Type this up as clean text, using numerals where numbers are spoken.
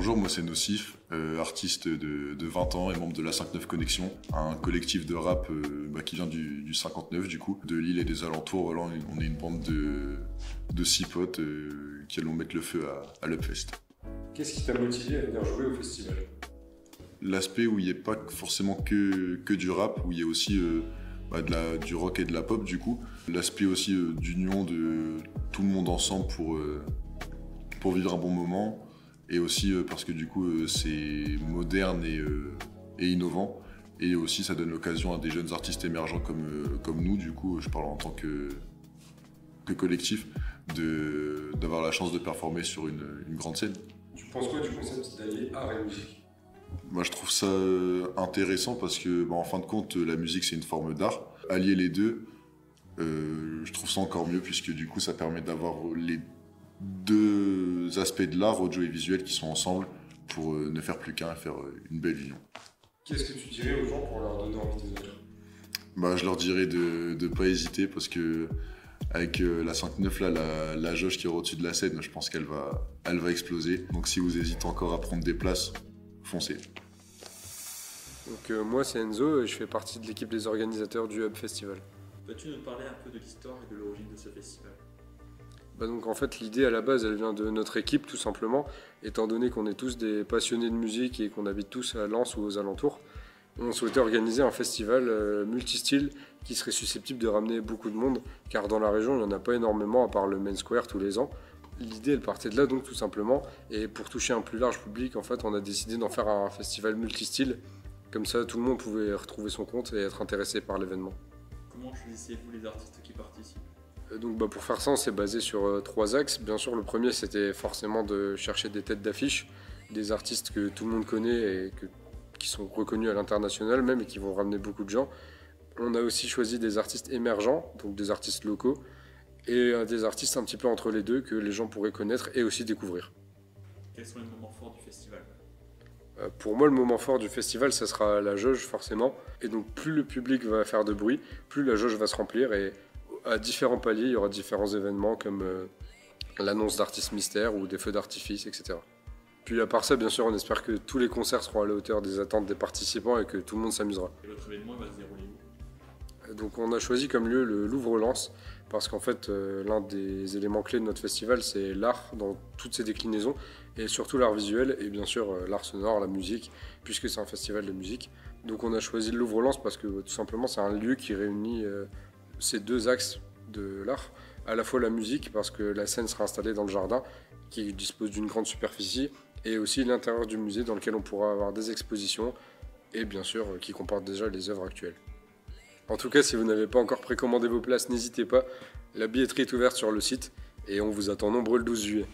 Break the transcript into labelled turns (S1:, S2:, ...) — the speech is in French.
S1: Bonjour, moi c'est Nocif, artiste de 20 ans et membre de la 5-9 Connexion, un collectif de rap qui vient du 59 du coup, de Lille et des alentours. Voilà, on est une bande de 6 potes qui allons mettre le feu à l'Upfest.
S2: Qu'est-ce qui t'a motivé à venir jouer au festival?
S1: L'aspect où il n'y a pas forcément que du rap, où il y a aussi du rock et de la pop du coup. L'aspect aussi d'union de tout le monde ensemble pour vivre un bon moment. Et aussi parce que du coup c'est moderne et innovant. Et aussi ça donne l'occasion à des jeunes artistes émergents comme nous, du coup je parle en tant que collectif, d'avoir la chance de performer sur une grande scène.
S2: Tu penses quoi du concept d'allier art et musique?
S1: Moi je trouve ça intéressant parce que en fin de compte la musique c'est une forme d'art. Allier les deux, je trouve ça encore mieux puisque du coup ça permet d'avoir les deux aspects de l'art, audio et visuel, qui sont ensemble pour ne faire plus qu'un et faire une belle vision.
S2: Qu'est-ce que tu dirais aux gens pour leur donner envie de venir?
S1: Je leur dirais de ne pas hésiter parce que avec la 5-9 là, la jauge qui est au-dessus de la scène, je pense qu'elle va exploser. Donc si vous hésitez encore à prendre des places, foncez.
S3: Donc moi c'est Enzo et je fais partie de l'équipe des organisateurs du Hub Festival.
S4: Peux-tu nous parler un peu de l'histoire et de l'origine de ce festival?
S3: Donc en fait l'idée à la base elle vient de notre équipe tout simplement, étant donné qu'on est tous des passionnés de musique et qu'on habite tous à Lens ou aux alentours. On souhaitait organiser un festival multistyle qui serait susceptible de ramener beaucoup de monde, car dans la région il n'y en a pas énormément à part le Main Square tous les ans. L'idée elle partait de là donc tout simplement, et pour toucher un plus large public en fait on a décidé d'en faire un festival multistyle, comme ça tout le monde pouvait retrouver son compte et être intéressé par l'événement.
S4: Comment choisissez-vous les artistes qui participent?
S3: Donc pour faire ça, on s'est basé sur 3 axes. Bien sûr, le premier, c'était forcément de chercher des têtes d'affiche, des artistes que tout le monde connaît et qui sont reconnus à l'international même et qui vont ramener beaucoup de gens. On a aussi choisi des artistes émergents, donc des artistes locaux, et des artistes un petit peu entre les deux que les gens pourraient connaître et aussi découvrir.
S4: Quels sont les moments forts du festival?
S3: Pour moi, le moment fort du festival, ça sera la jauge forcément. Et donc plus le public va faire de bruit, plus la jauge va se remplir. Et à différents paliers, il y aura différents événements comme l'annonce d'artistes mystères ou des feux d'artifice, etc. Puis à part ça, bien sûr, on espère que tous les concerts seront à la hauteur des attentes des participants et que tout le monde s'amusera.
S4: Et votre événement va se dérouler où?
S3: Donc on a choisi comme lieu le Louvre-Lens parce qu'en fait l'un des éléments clés de notre festival c'est l'art dans toutes ses déclinaisons et surtout l'art visuel et bien sûr l'art sonore, la musique, puisque c'est un festival de musique. Donc on a choisi le Louvre-Lens parce que tout simplement c'est un lieu qui réunit ces deux axes de l'art, à la fois la musique parce que la scène sera installée dans le jardin qui dispose d'une grande superficie et aussi l'intérieur du musée dans lequel on pourra avoir des expositions et bien sûr qui comporte déjà les œuvres actuelles. En tout cas, si vous n'avez pas encore précommandé vos places, n'hésitez pas, la billetterie est ouverte sur le site et on vous attend nombreux le 12 juillet.